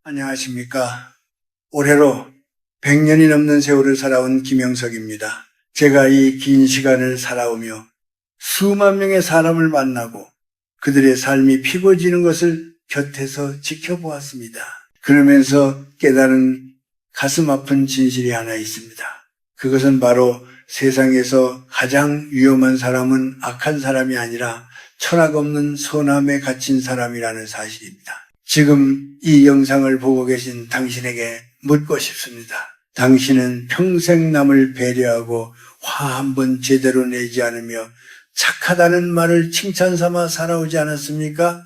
안녕하십니까. 올해로 100년이 넘는 세월을 살아온 김영석입니다. 제가 이 긴 시간을 살아오며 수만 명의 사람을 만나고 그들의 삶이 피고지는 것을 곁에서 지켜보았습니다. 그러면서 깨달은 가슴 아픈 진실이 하나 있습니다. 그것은 바로 세상에서 가장 위험한 사람은 악한 사람이 아니라 철학 없는 선함에 갇힌 사람이라는 사실입니다. 지금 이 영상을 보고 계신 당신에게 묻고 싶습니다. 당신은 평생 남을 배려하고 화 한 번 제대로 내지 않으며 착하다는 말을 칭찬 삼아 살아오지 않았습니까?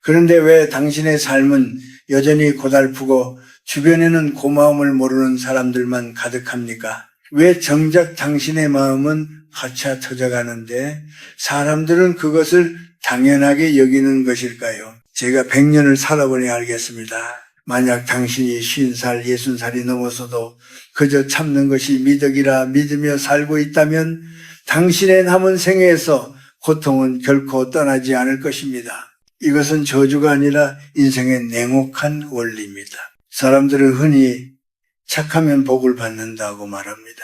그런데 왜 당신의 삶은 여전히 고달프고 주변에는 고마움을 모르는 사람들만 가득합니까? 왜 정작 당신의 마음은 하차 터져가는데 사람들은 그것을 당연하게 여기는 것일까요? 제가 100년을 살아보니 알겠습니다. 만약 당신이 50살, 60살이 넘어서도 그저 참는 것이 미덕이라 믿으며 살고 있다면 당신의 남은 생애에서 고통은 결코 떠나지 않을 것입니다. 이것은 저주가 아니라 인생의 냉혹한 원리입니다. 사람들은 흔히 착하면 복을 받는다고 말합니다.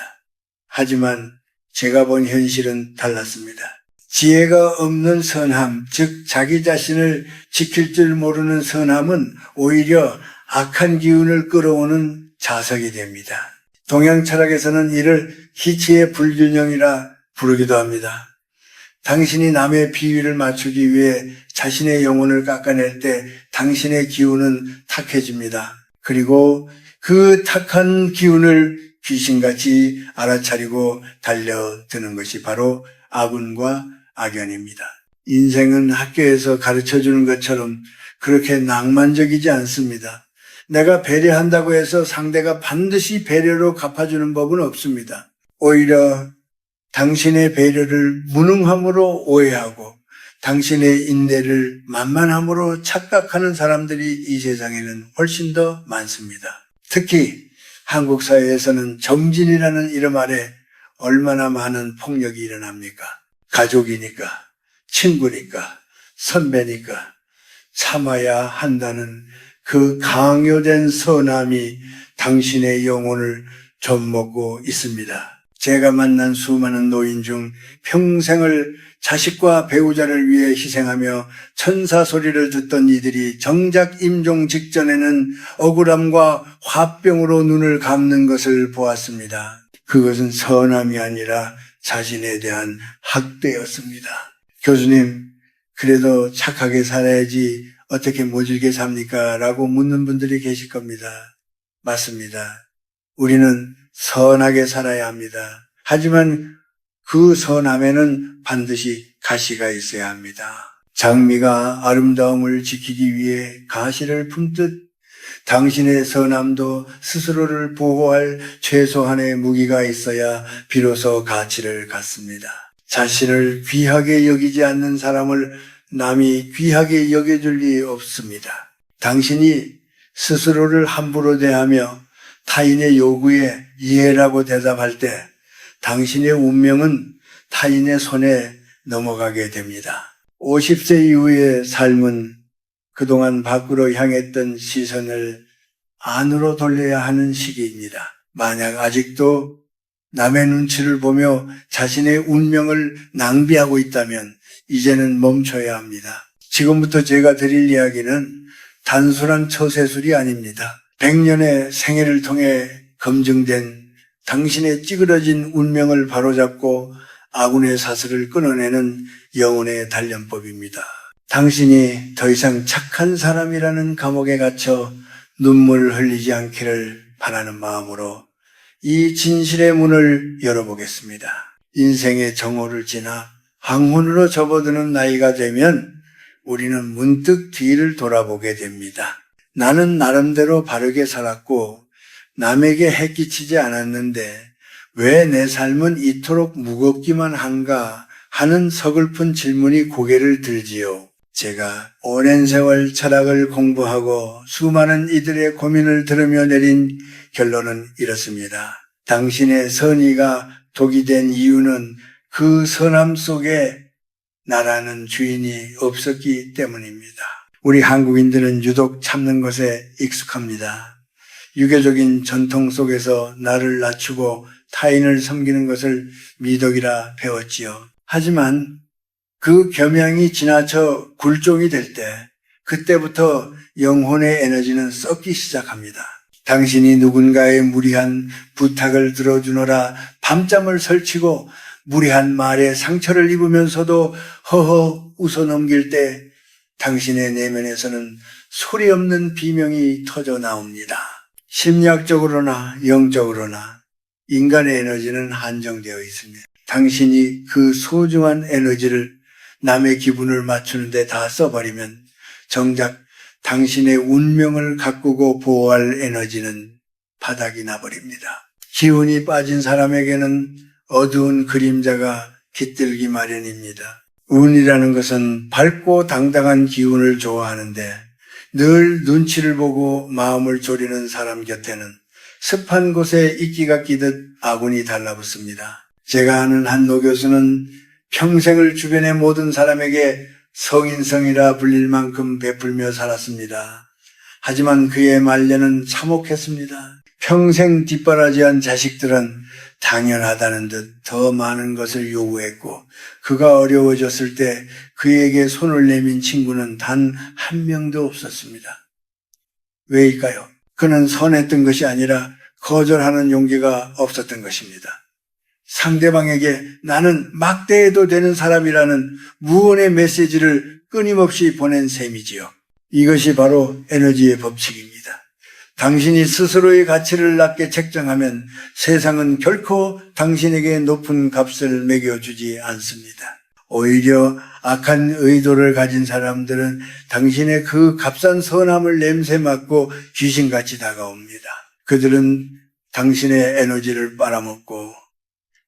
하지만 제가 본 현실은 달랐습니다. 지혜가 없는 선함, 즉 자기 자신을 지킬 줄 모르는 선함은 오히려 악한 기운을 끌어오는 자석이 됩니다. 동양 철학에서는 이를 희치의 불균형이라 부르기도 합니다. 당신이 남의 비위를 맞추기 위해 자신의 영혼을 깎아낼 때 당신의 기운은 탁해집니다. 그리고 그 탁한 기운을 귀신같이 알아차리고 달려드는 것이 바로 아군과 악연입니다. 인생은 학교에서 가르쳐주는 것처럼 그렇게 낭만적이지 않습니다. 내가 배려한다고 해서 상대가 반드시 배려로 갚아주는 법은 없습니다. 오히려 당신의 배려를 무능함으로 오해하고 당신의 인내를 만만함으로 착각하는 사람들이 이 세상에는 훨씬 더 많습니다. 특히 한국 사회에서는 정진이라는 이름 아래 얼마나 많은 폭력이 일어납니까? 가족이니까, 친구니까, 선배니까 참아야 한다는 그 강요된 선함이 당신의 영혼을 좀먹고 있습니다. 제가 만난 수많은 노인 중 평생을 자식과 배우자를 위해 희생하며 천사 소리를 듣던 이들이 정작 임종 직전에는 억울함과 화병으로 눈을 감는 것을 보았습니다. 그것은 선함이 아니라 자신에 대한 학대였습니다. 교수님, 그래도 착하게 살아야지 어떻게 모질게 삽니까? 라고 묻는 분들이 계실 겁니다. 맞습니다. 우리는 선하게 살아야 합니다. 하지만 그 선함에는 반드시 가시가 있어야 합니다. 장미가 아름다움을 지키기 위해 가시를 품듯 당신의 선함도 스스로를 보호할 최소한의 무기가 있어야 비로소 가치를 갖습니다. 자신을 귀하게 여기지 않는 사람을 남이 귀하게 여겨줄 리 없습니다. 당신이 스스로를 함부로 대하며 타인의 요구에 이해라고 대답할 때 당신의 운명은 타인의 손에 넘어가게 됩니다. 50세 이후의 삶은 그동안 밖으로 향했던 시선을 안으로 돌려야 하는 시기입니다. 만약 아직도 남의 눈치를 보며 자신의 운명을 낭비하고 있다면 이제는 멈춰야 합니다. 지금부터 제가 드릴 이야기는 단순한 처세술이 아닙니다. 100년의 생애를 통해 검증된 당신의 찌그러진 운명을 바로잡고 아군의 사슬을 끊어내는 영혼의 단련법입니다. 당신이 더 이상 착한 사람이라는 감옥에 갇혀 눈물을 흘리지 않기를 바라는 마음으로 이 진실의 문을 열어보겠습니다. 인생의 정오를 지나 황혼으로 접어드는 나이가 되면 우리는 문득 뒤를 돌아보게 됩니다. 나는 나름대로 바르게 살았고 남에게 해끼치지 않았는데 왜 내 삶은 이토록 무겁기만 한가 하는 서글픈 질문이 고개를 들지요. 제가 오랜 세월 철학을 공부하고 수많은 이들의 고민을 들으며 내린 결론은 이렇습니다. 당신의 선의가 독이 된 이유는 그 선함 속에 나라는 주인이 없었기 때문입니다. 우리 한국인들은 유독 참는 것에 익숙합니다. 유교적인 전통 속에서 나를 낮추고 타인을 섬기는 것을 미덕이라 배웠지요. 하지만 그 겸양이 지나쳐 굴종이 될 때 그때부터 영혼의 에너지는 썩기 시작합니다. 당신이 누군가의 무리한 부탁을 들어주노라 밤잠을 설치고 무리한 말에 상처를 입으면서도 허허 웃어넘길 때 당신의 내면에서는 소리 없는 비명이 터져 나옵니다. 심리학적으로나 영적으로나 인간의 에너지는 한정되어 있습니다. 당신이 그 소중한 에너지를 남의 기분을 맞추는 데 다 써버리면 정작 당신의 운명을 가꾸고 보호할 에너지는 바닥이 나버립니다. 기운이 빠진 사람에게는 어두운 그림자가 깃들기 마련입니다. 운이라는 것은 밝고 당당한 기운을 좋아하는데 늘 눈치를 보고 마음을 졸이는 사람 곁에는 습한 곳에 이끼가 끼듯 아군이 달라붙습니다. 제가 아는 한 노교수는 평생을 주변의 모든 사람에게 성인성이라 불릴 만큼 베풀며 살았습니다. 하지만 그의 말년은 참혹했습니다. 평생 뒷바라지한 자식들은 당연하다는 듯 더 많은 것을 요구했고 그가 어려워졌을 때 그에게 손을 내민 친구는 단 한 명도 없었습니다. 왜일까요? 그는 선했던 것이 아니라 거절하는 용기가 없었던 것입니다. 상대방에게 나는 막대해도 되는 사람이라는 무언의 메시지를 끊임없이 보낸 셈이지요. 이것이 바로 에너지의 법칙입니다. 당신이 스스로의 가치를 낮게 책정하면 세상은 결코 당신에게 높은 값을 매겨주지 않습니다. 오히려 악한 의도를 가진 사람들은 당신의 그 값싼 선함을 냄새 맡고 귀신같이 다가옵니다. 그들은 당신의 에너지를 빨아먹고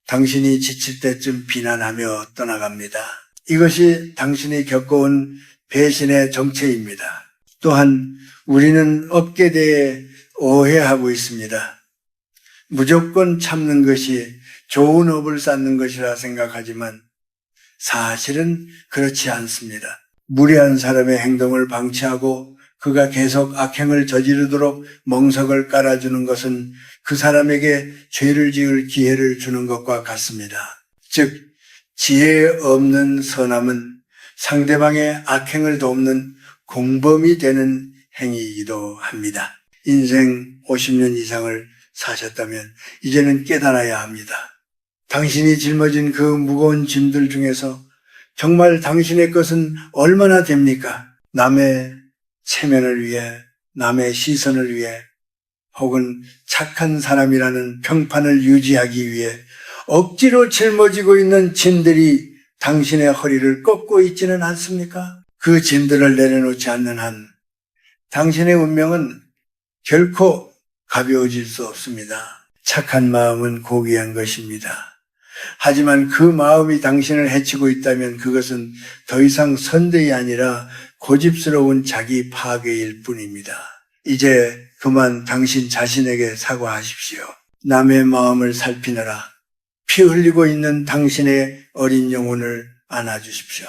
당신이 지칠 때쯤 비난하며 떠나갑니다. 이것이 당신이 겪어온 배신의 정체입니다. 또한 우리는 업계에 대해 오해하고 있습니다. 무조건 참는 것이 좋은 업을 쌓는 것이라 생각하지만 사실은 그렇지 않습니다. 무례한 사람의 행동을 방치하고 그가 계속 악행을 저지르도록 멍석을 깔아주는 것은 그 사람에게 죄를 지을 기회를 주는 것과 같습니다. 즉, 지혜 없는 선함은 상대방의 악행을 돕는 공범이 되는 행위이기도 합니다. 인생 50년 이상을 사셨다면 이제는 깨달아야 합니다. 당신이 짊어진 그 무거운 짐들 중에서 정말 당신의 것은 얼마나 됩니까? 남의 체면을 위해, 남의 시선을 위해, 혹은 착한 사람이라는 평판을 유지하기 위해 억지로 짊어지고 있는 짐들이 당신의 허리를 꺾고 있지는 않습니까? 그 짐들을 내려놓지 않는 한 당신의 운명은 결코 가벼워질 수 없습니다. 착한 마음은 고귀한 것입니다. 하지만 그 마음이 당신을 해치고 있다면 그것은 더 이상 선대이 아니라 고집스러운 자기 파괴일 뿐입니다. 이제 그만 당신 자신에게 사과하십시오. 남의 마음을 살피느라 피 흘리고 있는 당신의 어린 영혼을 안아주십시오.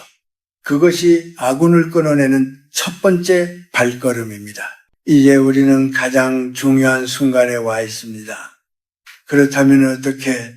그것이 아군을 끊어내는 첫 번째 발걸음입니다. 이제 우리는 가장 중요한 순간에 와 있습니다. 그렇다면 어떻게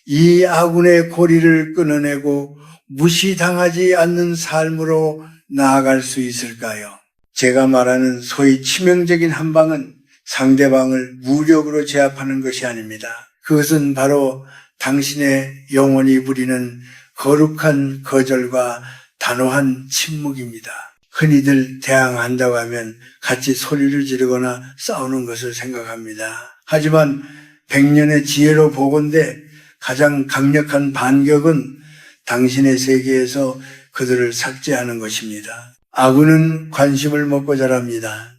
이 아군의 고리를 끊어내고 무시당하지 않는 삶으로 나아갈 수 있을까요? 제가 말하는 소위 치명적인 한 방은 상대방을 무력으로 제압하는 것이 아닙니다. 그것은 바로 당신의 영혼이 부리는 거룩한 거절과 단호한 침묵입니다. 흔히들 대항한다고 하면 같이 소리를 지르거나 싸우는 것을 생각합니다. 하지만 100년의 지혜로 보건대 가장 강력한 반격은 당신의 세계에서 그들을 삭제하는 것입니다. 아군은 관심을 먹고 자랍니다.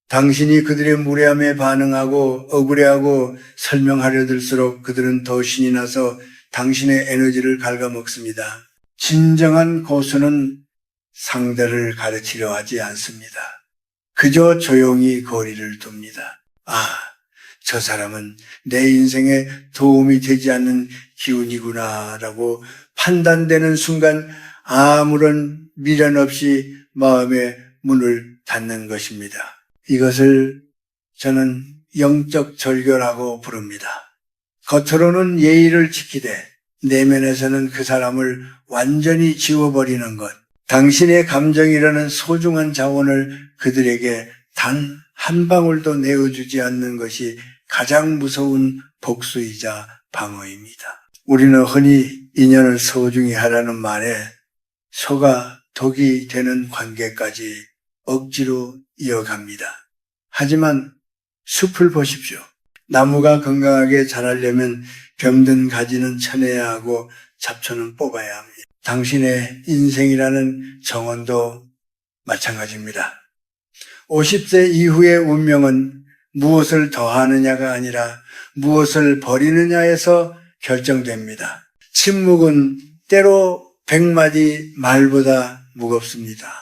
당신이 그들의 무례함에 반응하고 억울해하고 설명하려 들수록 그들은 더 신이 나서 당신의 에너지를 갉아먹습니다. 진정한 고수는 상대를 가르치려 하지 않습니다. 그저 조용히 거리를 둡니다. 저 사람은 내 인생에 도움이 되지 않는 기운이구나 라고 판단되는 순간 아무런 미련 없이 마음에 문을 닫는 것입니다. 이것을 저는 영적 절교라고 부릅니다. 겉으로는 예의를 지키되 내면에서는 그 사람을 완전히 지워버리는 것. 당신의 감정이라는 소중한 자원을 그들에게 단 한 방울도 내어주지 않는 것이 가장 무서운 복수이자 방어입니다. 우리는 흔히 인연을 소중히 하라는 말에 소가 독이 되는 관계까지 억지로 이어갑니다. 하지만 숲을 보십시오. 나무가 건강하게 자라려면 병든 가지는 쳐내야 하고 잡초는 뽑아야 합니다. 당신의 인생이라는 정원도 마찬가지입니다. 50세 이후의 운명은 무엇을 더하느냐가 아니라 무엇을 버리느냐에서 결정됩니다. 침묵은 때로 100마디 말보다 무겁습니다.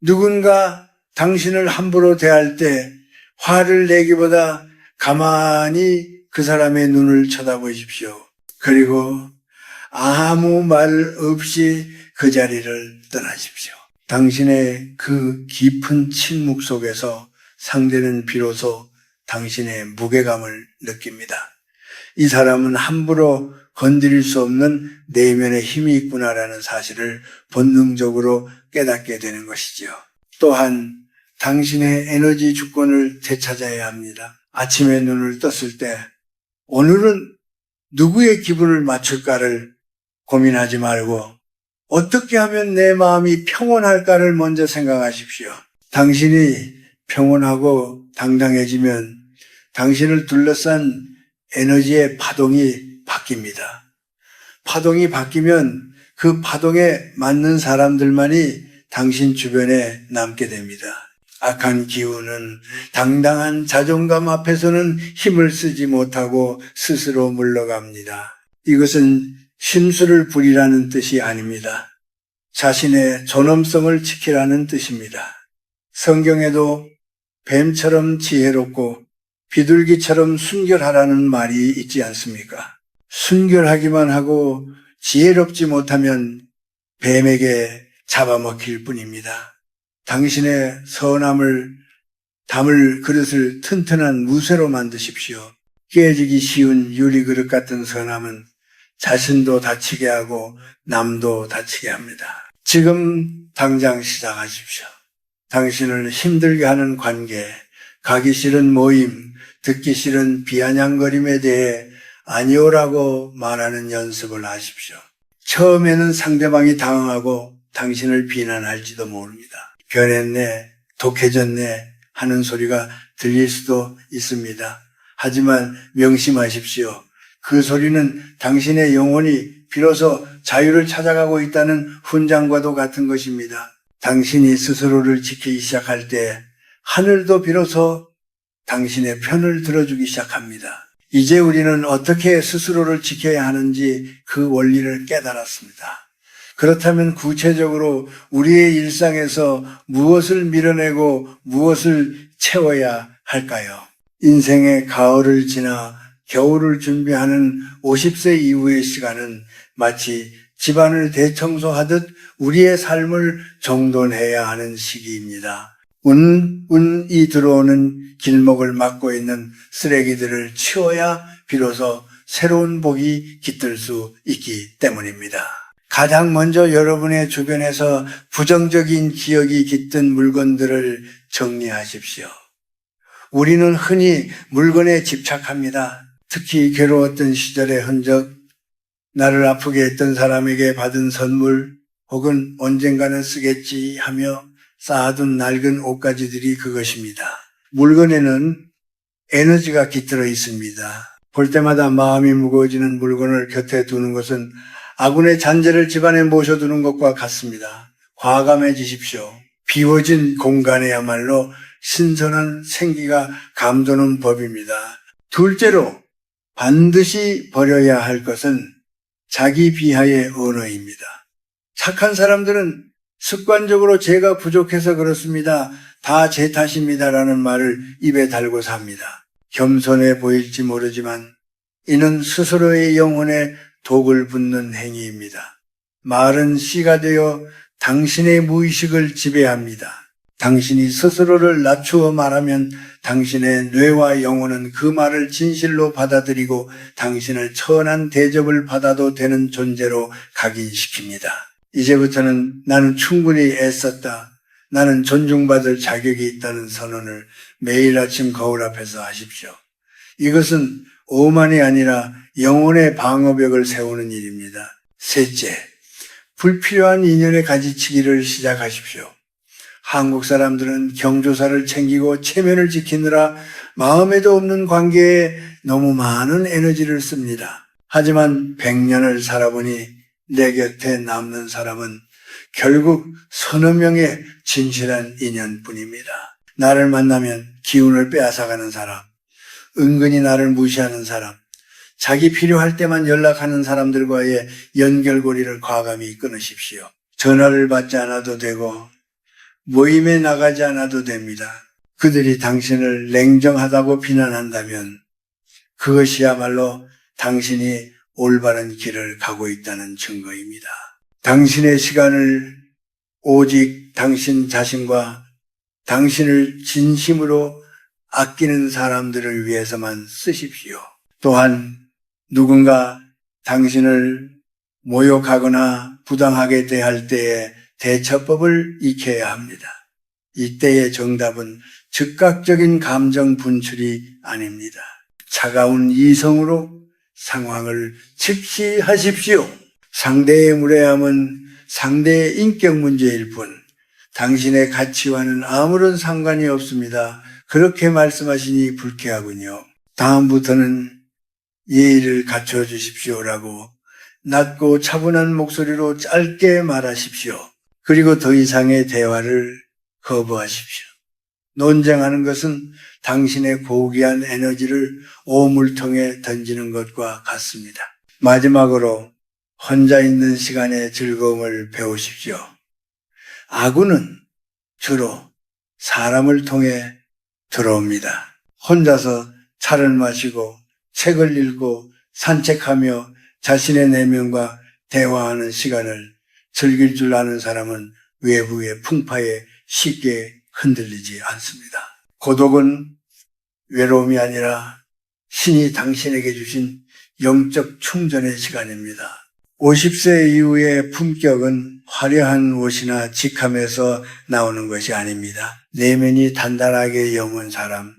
누군가 당신을 함부로 대할 때 화를 내기보다 가만히 그 사람의 눈을 쳐다보십시오. 그리고 아무 말 없이 그 자리를 떠나십시오. 당신의 그 깊은 침묵 속에서 상대는 비로소 당신의 무게감을 느낍니다. 이 사람은 함부로 건드릴 수 없는 내면의 힘이 있구나라는 사실을 본능적으로 깨닫게 되는 것이죠. 또한 당신의 에너지 주권을 되찾아야 합니다. 아침에 눈을 떴을 때 오늘은 누구의 기분을 맞출까를 고민하지 말고 어떻게 하면 내 마음이 평온할까를 먼저 생각하십시오. 당신이 평온하고 당당해지면 당신을 둘러싼 에너지의 파동이 바뀝니다. 파동이 바뀌면 그 파동에 맞는 사람들만이 당신 주변에 남게 됩니다. 악한 기운은 당당한 자존감 앞에서는 힘을 쓰지 못하고 스스로 물러갑니다. 이것은 심술을 부리라는 뜻이 아닙니다. 자신의 존엄성을 지키라는 뜻입니다. 성경에도 뱀처럼 지혜롭고 비둘기처럼 순결하라는 말이 있지 않습니까? 순결하기만 하고 지혜롭지 못하면 뱀에게 잡아먹힐 뿐입니다. 당신의 선함을 담을 그릇을 튼튼한 무쇠로 만드십시오. 깨지기 쉬운 유리그릇 같은 선함은 자신도 다치게 하고 남도 다치게 합니다. 지금 당장 시작하십시오. 당신을 힘들게 하는 관계, 가기 싫은 모임, 듣기 싫은 비아냥거림에 대해 아니오라고 말하는 연습을 하십시오. 처음에는 상대방이 당황하고 당신을 비난할지도 모릅니다. 변했네, 독해졌네 하는 소리가 들릴 수도 있습니다. 하지만 명심하십시오. 그 소리는 당신의 영혼이 비로소 자유를 찾아가고 있다는 훈장과도 같은 것입니다. 당신이 스스로를 지키기 시작할 때 하늘도 비로소 당신의 편을 들어주기 시작합니다. 이제 우리는 어떻게 스스로를 지켜야 하는지 그 원리를 깨달았습니다. 그렇다면 구체적으로 우리의 일상에서 무엇을 밀어내고 무엇을 채워야 할까요? 인생의 가을을 지나 겨울을 준비하는 50세 이후의 시간은 마치 집안을 대청소하듯 우리의 삶을 정돈해야 하는 시기입니다. 운이 들어오는 길목을 막고 있는 쓰레기들을 치워야 비로소 새로운 복이 깃들 수 있기 때문입니다. 가장 먼저 여러분의 주변에서 부정적인 기억이 깃든 물건들을 정리하십시오. 우리는 흔히 물건에 집착합니다. 특히 괴로웠던 시절의 흔적, 나를 아프게 했던 사람에게 받은 선물, 혹은 언젠가는 쓰겠지 하며 쌓아둔 낡은 옷가지들이 그것입니다. 물건에는 에너지가 깃들어 있습니다. 볼 때마다 마음이 무거워지는 물건을 곁에 두는 것은 아군의 잔재를 집안에 모셔두는 것과 같습니다. 과감해지십시오. 비워진 공간에야말로 신선한 생기가 감도는 법입니다. 둘째로 반드시 버려야 할 것은 자기 비하의 언어입니다. 착한 사람들은 습관적으로 제가 부족해서 그렇습니다. 다 제 탓입니다라는 말을 입에 달고 삽니다. 겸손해 보일지 모르지만 이는 스스로의 영혼에 독을 붓는 행위입니다. 말은 씨가 되어 당신의 무의식을 지배합니다. 당신이 스스로를 낮추어 말하면 당신의 뇌와 영혼은 그 말을 진실로 받아들이고 당신을 천한 대접을 받아도 되는 존재로 각인시킵니다. 이제부터는 나는 충분히 애썼다. 나는 존중받을 자격이 있다는 선언을 매일 아침 거울 앞에서 하십시오. 이것은 오만이 아니라 영혼의 방어벽을 세우는 일입니다. 셋째, 불필요한 인연의 가지치기를 시작하십시오. 한국 사람들은 경조사를 챙기고 체면을 지키느라 마음에도 없는 관계에 너무 많은 에너지를 씁니다. 하지만 100년을 살아보니 내 곁에 남는 사람은 결국 서너 명의 진실한 인연뿐입니다. 나를 만나면 기운을 빼앗아가는 사람, 은근히 나를 무시하는 사람, 자기 필요할 때만 연락하는 사람들과의 연결고리를 과감히 끊으십시오. 전화를 받지 않아도 되고 모임에 나가지 않아도 됩니다. 그들이 당신을 냉정하다고 비난한다면 그것이야말로 당신이 올바른 길을 가고 있다는 증거입니다. 당신의 시간을 오직 당신 자신과 당신을 진심으로 아끼는 사람들을 위해서만 쓰십시오. 또한 누군가 당신을 모욕하거나 부당하게 대할 때에 대처법을 익혀야 합니다. 이때의 정답은 즉각적인 감정 분출이 아닙니다. 차가운 이성으로 상황을 즉시 하십시오. 상대의 무례함은 상대의 인격 문제일 뿐 당신의 가치와는 아무런 상관이 없습니다. 그렇게 말씀하시니 불쾌하군요. 다음부터는 예의를 갖춰 주십시오라고 낮고 차분한 목소리로 짧게 말하십시오. 그리고 더 이상의 대화를 거부하십시오. 논쟁하는 것은 당신의 고귀한 에너지를 오물통에 던지는 것과 같습니다. 마지막으로 혼자 있는 시간의 즐거움을 배우십시오. 아군은 주로 사람을 통해 들어옵니다. 혼자서 차를 마시고 책을 읽고 산책하며 자신의 내면과 대화하는 시간을 즐길 줄 아는 사람은 외부의 풍파에 쉽게 흔들리지 않습니다. 고독은 외로움이 아니라 신이 당신에게 주신 영적 충전의 시간입니다. 50세 이후의 품격은 화려한 옷이나 직함에서 나오는 것이 아닙니다. 내면이 단단하게 여문 사람,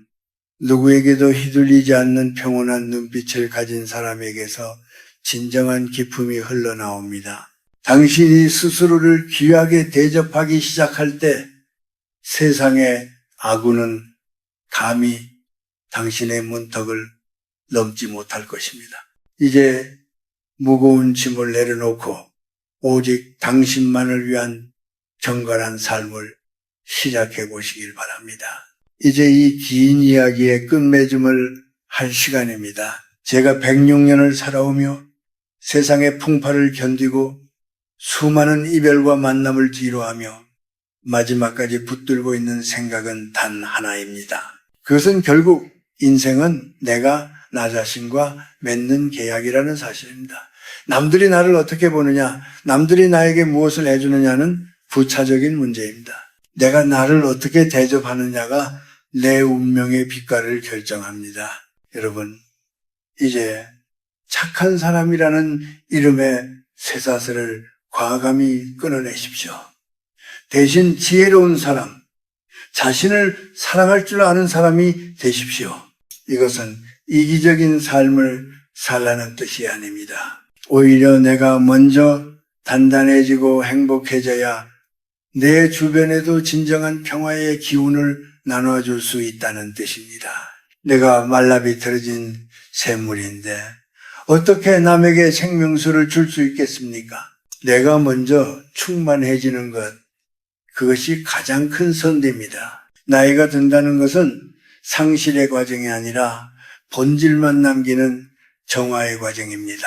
누구에게도 휘둘리지 않는 평온한 눈빛을 가진 사람에게서 진정한 기품이 흘러나옵니다. 당신이 스스로를 귀하게 대접하기 시작할 때 세상의 아군은 감히 당신의 문턱을 넘지 못할 것입니다. 이제 무거운 짐을 내려놓고 오직 당신만을 위한 정갈한 삶을 시작해 보시길 바랍니다. 이제 이 긴 이야기의 끝맺음을 할 시간입니다. 제가 106년을 살아오며 세상의 풍파를 견디고 수많은 이별과 만남을 뒤로하며 마지막까지 붙들고 있는 생각은 단 하나입니다. 그것은 결국 인생은 내가 나 자신과 맺는 계약이라는 사실입니다. 남들이 나를 어떻게 보느냐, 남들이 나에게 무엇을 해주느냐는 부차적인 문제입니다. 내가 나를 어떻게 대접하느냐가 내 운명의 빛깔을 결정합니다. 여러분, 이제 착한 사람이라는 이름의 쇠사슬을 과감히 끊어내십시오. 대신 지혜로운 사람, 자신을 사랑할 줄 아는 사람이 되십시오. 이것은 이기적인 삶을 살라는 뜻이 아닙니다. 오히려 내가 먼저 단단해지고 행복해져야 내 주변에도 진정한 평화의 기운을 나눠줄 수 있다는 뜻입니다. 내가 말라비틀어진 샘물인데 어떻게 남에게 생명수를 줄 수 있겠습니까? 내가 먼저 충만해지는 것, 그것이 가장 큰 선대입니다. 나이가 든다는 것은 상실의 과정이 아니라 본질만 남기는 정화의 과정입니다.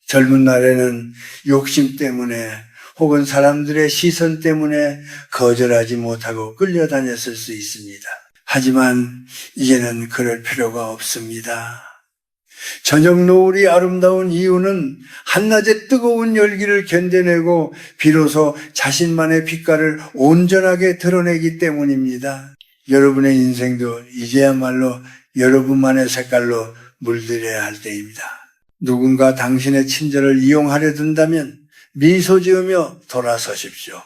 젊은 날에는 욕심 때문에 혹은 사람들의 시선 때문에 거절하지 못하고 끌려다녔을 수 있습니다. 하지만 이제는 그럴 필요가 없습니다. 저녁 노을이 아름다운 이유는 한낮의 뜨거운 열기를 견뎌내고 비로소 자신만의 빛깔을 온전하게 드러내기 때문입니다. 여러분의 인생도 이제야말로 여러분만의 색깔로 물들여야 할 때입니다. 누군가 당신의 친절을 이용하려 든다면 미소 지으며 돌아서십시오.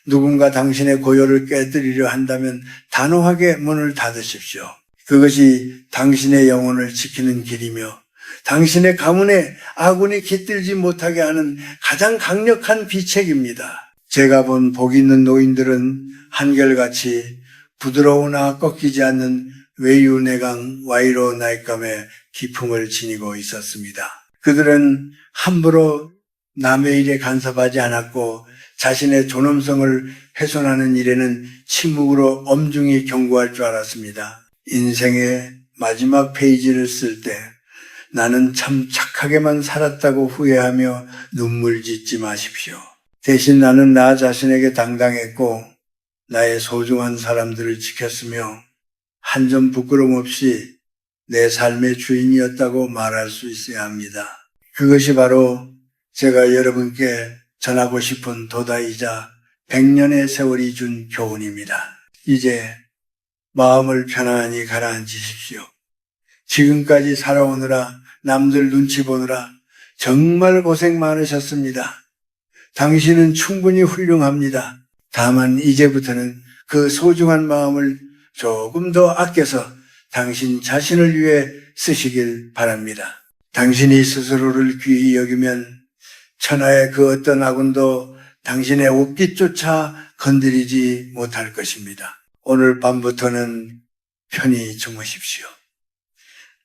누군가 당신의 고요를 깨뜨리려 한다면 단호하게 문을 닫으십시오. 그것이 당신의 영혼을 지키는 길이며 당신의 가문에 아군이 깃들지 못하게 하는 가장 강력한 비책입니다. 제가 본 복 있는 노인들은 한결같이 부드러우나 꺾이지 않는 외유내강 와이로 나잇감의 기품을 지니고 있었습니다. 그들은 함부로 남의 일에 간섭하지 않았고 자신의 존엄성을 훼손하는 일에는 침묵으로 엄중히 경고할 줄 알았습니다. 인생의 마지막 페이지를 쓸 때 나는 참 착하게만 살았다고 후회하며 눈물 짓지 마십시오. 대신 나는 나 자신에게 당당했고 나의 소중한 사람들을 지켰으며 한 점 부끄럼 없이 내 삶의 주인이었다고 말할 수 있어야 합니다. 그것이 바로 제가 여러분께 전하고 싶은 도다이자 100년의 세월이 준 교훈입니다. 이제 마음을 편안히 가라앉히십시오. 지금까지 살아오느라 남들 눈치 보느라 정말 고생 많으셨습니다. 당신은 충분히 훌륭합니다. 다만 이제부터는 그 소중한 마음을 조금 더 아껴서 당신 자신을 위해 쓰시길 바랍니다. 당신이 스스로를 귀히 여기면 천하의 그 어떤 아군도 당신의 옷깃조차 건드리지 못할 것입니다. 오늘 밤부터는 편히 주무십시오.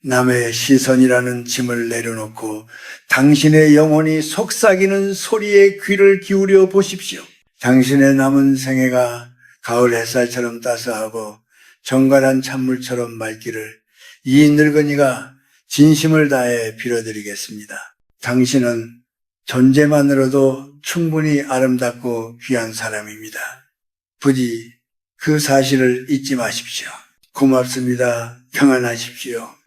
남의 시선이라는 짐을 내려놓고 당신의 영혼이 속삭이는 소리에 귀를 기울여 보십시오. 당신의 남은 생애가 가을 햇살처럼 따스하고 정갈한 찬물처럼 맑기를 이 늙은이가 진심을 다해 빌어드리겠습니다. 당신은 존재만으로도 충분히 아름답고 귀한 사람입니다. 부디 그 사실을 잊지 마십시오. 고맙습니다. 평안하십시오.